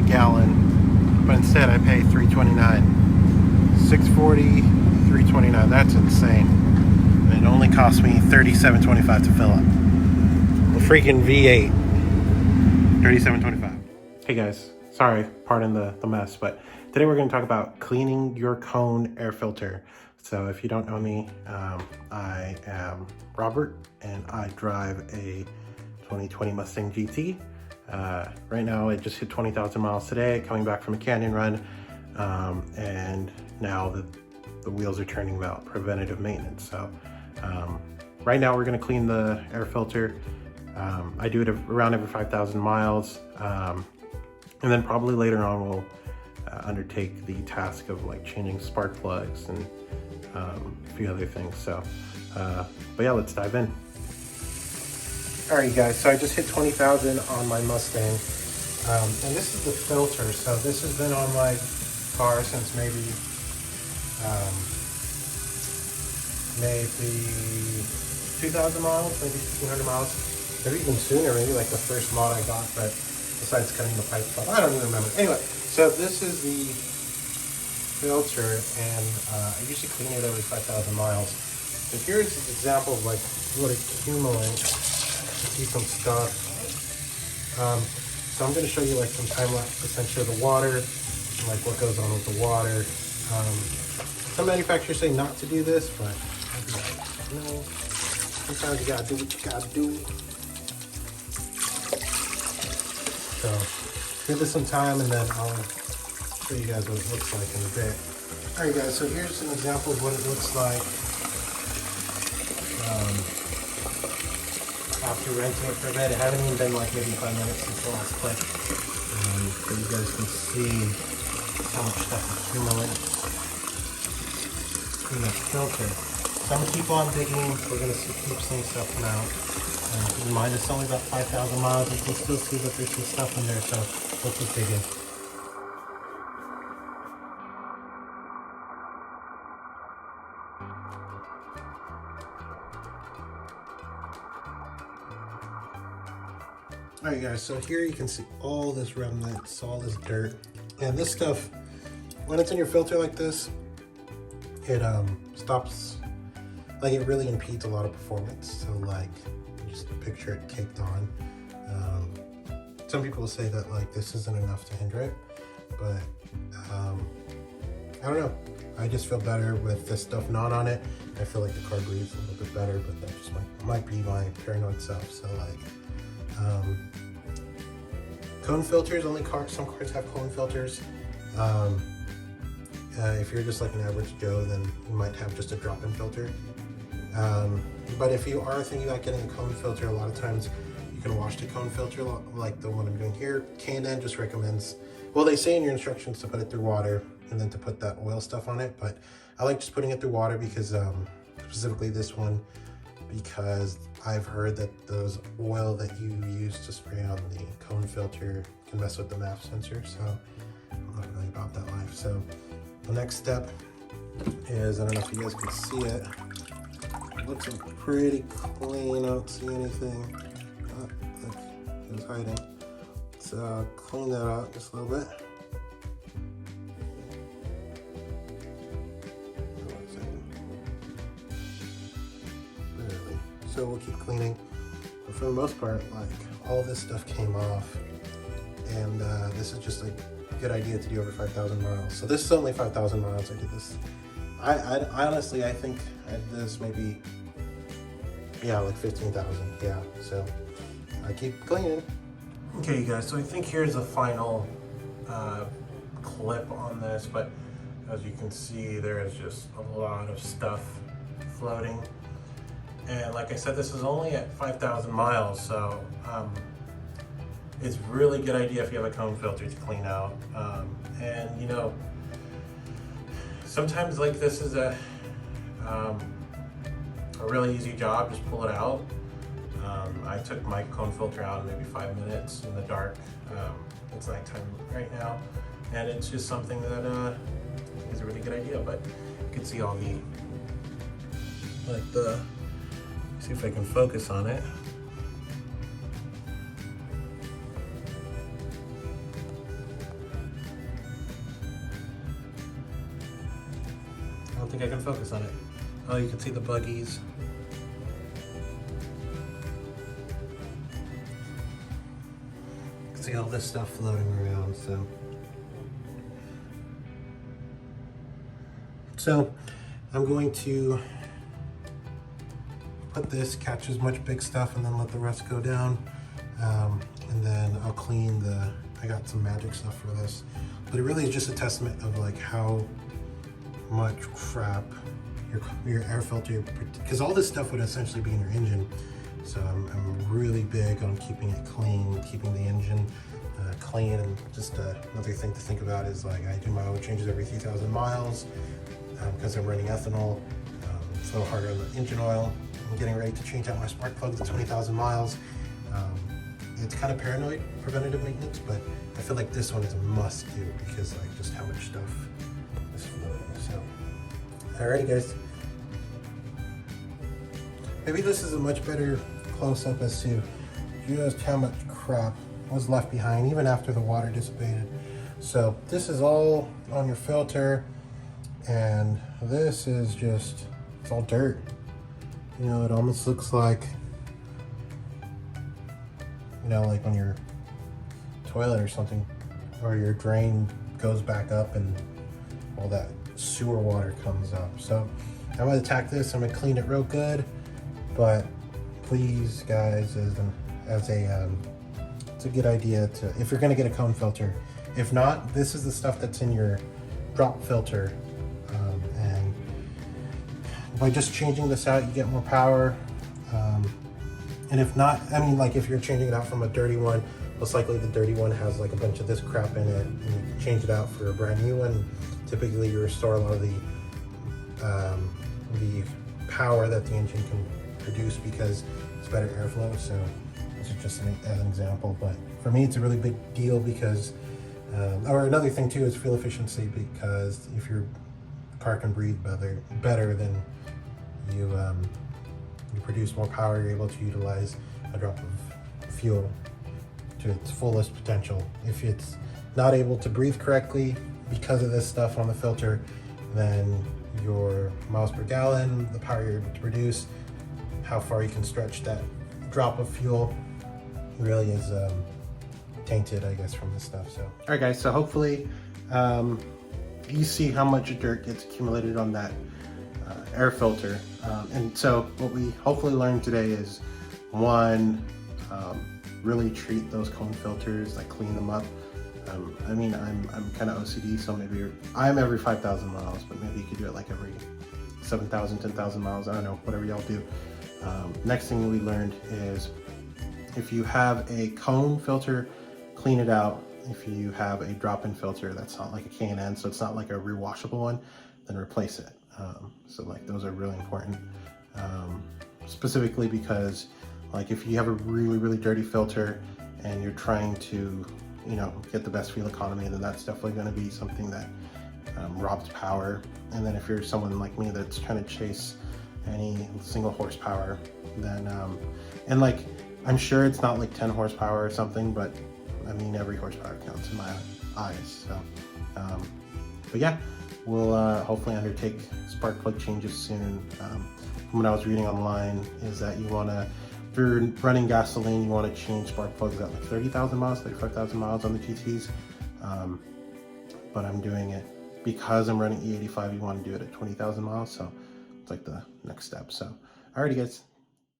gallon, but instead I pay $3.29. $6.40, $3.29. That's insane. And it only cost me $37.25 to fill up. The freaking V8, $37.25. Hey guys, sorry, pardon the mess, but today we're going to talk about cleaning your cone air filter. So if you don't know me, I am Robert, and I drive a 2020 Mustang GT. Right now I just hit 20,000 miles today, coming back from a canyon run, and now the wheels are turning without preventative maintenance. So right now we're going to clean the air filter. I do it around every 5,000 miles, and then probably later on we'll undertake the task of like changing spark plugs and a few other things. So but yeah, let's dive in. All right guys, so I just hit 20,000 on my Mustang, and this is the filter. So this has been on my car since maybe 2,000 miles, maybe 1,500 miles, maybe even sooner, maybe like the first mod I got, but besides cutting the pipes off, I don't even remember. Anyway, so this is the filter, and I usually clean it every 5,000 miles. So here's an example of like what accumulates. See some stuff. So I'm going to show you like some time lapse essentially of the water, and like what goes on with the water. Some manufacturers say not to do this, but you know, sometimes you gotta do what you gotta do. So give this some time, and then I'll show you guys what it looks like in a bit. All right guys, so here's an example of what it looks like after renting it for a bit. It hasn't even been like maybe 5 minutes since the last clip. So you guys can see how much stuff accumulates in the filter. So I'm going to keep on digging. We're going to keep seeing stuff come out. Keep in mind, it's only about 5,000 miles. You can still see that there's some stuff in there, so we'll keep digging. Alright guys, so here you can see all this remnants, all this dirt, and this stuff, when it's in your filter like this, it stops, like it really impedes a lot of performance. So like, just picture it caked on. Some people will say that like this isn't enough to hinder it, but I don't know. I just feel better with this stuff not on it. I feel like the car breathes a little bit better, but that just might be my paranoid self. So like, cone filters, some cars have cone filters. If you're just like an average Joe, then you might have just a drop-in filter. But if you are thinking about getting a cone filter, a lot of times you can wash the cone filter like the one I'm doing here. K&N just recommends, well, they say in your instructions to put it through water and then to put that oil stuff on it, but I like just putting it through water because specifically this one, because I've heard that those oil that you use to spray on the cone filter can mess with the MAF sensor, so I'm not really about that life. So the next step is, I don't know if you guys can see it, it looks pretty clean, I don't see anything. Oh, look, it was hiding. So clean that out just a little bit. So we'll keep cleaning, but for the most part, like all this stuff came off, and this is just a good idea to do over 5,000 miles. So this is only 5,000 miles I did this. I honestly, I think I did this maybe, yeah, like 15,000, yeah. So I keep cleaning. Okay, you guys, so I think here's the final clip on this, but as you can see, there is just a lot of stuff floating. And like I said, this is only at 5,000 miles, so it's really good idea if you have a cone filter to clean out. And you know, sometimes like this is a really easy job, just pull it out. I took my cone filter out in maybe 5 minutes in the dark. It's nighttime right now, and it's just something that is a really good idea. But you can see all the, like the, see if I can focus on it. think I can focus on it. Oh, you can see the buggies. You can see all this stuff floating around, so I'm going to put this, catch as much big stuff, and then let the rest go down. And then I'll clean I got some magic stuff for this. But it really is just a testament of like how much crap your air filter, because all this stuff would essentially be in your engine. So I'm really big on keeping it clean, keeping the engine clean. And just another thing to think about is like I do my oil changes every 3,000 miles because I'm running ethanol. It's a little harder on the engine oil. I'm getting ready to change out my spark plugs at 20,000 miles. It's kind of paranoid preventative maintenance, but I feel like this one is a must do because like just how much stuff is floating. So, alrighty guys. Maybe this is a much better close-up as to just how much crap was left behind even after the water dissipated. So this is all on your filter, and this is just, it's all dirt. You know, it almost looks like, you know, like when your toilet or something, or your drain goes back up and all that sewer water comes up. So I'm gonna attack this, I'm gonna clean it real good, but please guys, it's a good idea to, if you're gonna get a cone filter. If not, this is the stuff that's in your drop filter. And by just changing this out, you get more power. And if not, I mean, like if you're changing it out from a dirty one, most likely the dirty one has like a bunch of this crap in it, and you can change it out for a brand new one. Typically you restore a lot of the power that the engine can produce because it's better airflow. So this is just as an example, but for me it's a really big deal because, or another thing too is fuel efficiency, because if your car can breathe better then you produce more power, you're able to utilize a drop of fuel to its fullest potential. If it's not able to breathe correctly because of this stuff on the filter, then your miles per gallon, the power you're able to produce, how far you can stretch that drop of fuel really is tainted, I guess, from this stuff. So, all right guys, so hopefully you see how much dirt gets accumulated on that air filter. And so what we hopefully learned today is, one, really treat those cone filters, like clean them up. I mean, I'm kind of OCD, so maybe I'm every 5,000 miles, but maybe you could do it like every 7,000, 10,000 miles. I don't know, whatever y'all do. Next thing we learned is if you have a cone filter, clean it out. If you have a drop-in filter that's not like a K&N, so it's not like a rewashable one, then replace it. So like those are really important, specifically because like if you have a really dirty filter and you're trying to, you know, get the best fuel economy, then that's definitely going to be something that robs power. And then if you're someone like me that's trying to chase any single horsepower, then and like I'm sure it's not like 10 horsepower or something, but I mean every horsepower counts in my eyes. So but yeah, we'll hopefully undertake spark plug changes soon. From what I was reading online is that you want to, if you're running gasoline, you want to change spark plugs at like 30,000 miles, 35,000 miles on the GTs. But I'm doing it because I'm running E85. You want to do it at 20,000 miles, so it's like the next step. So alrighty guys,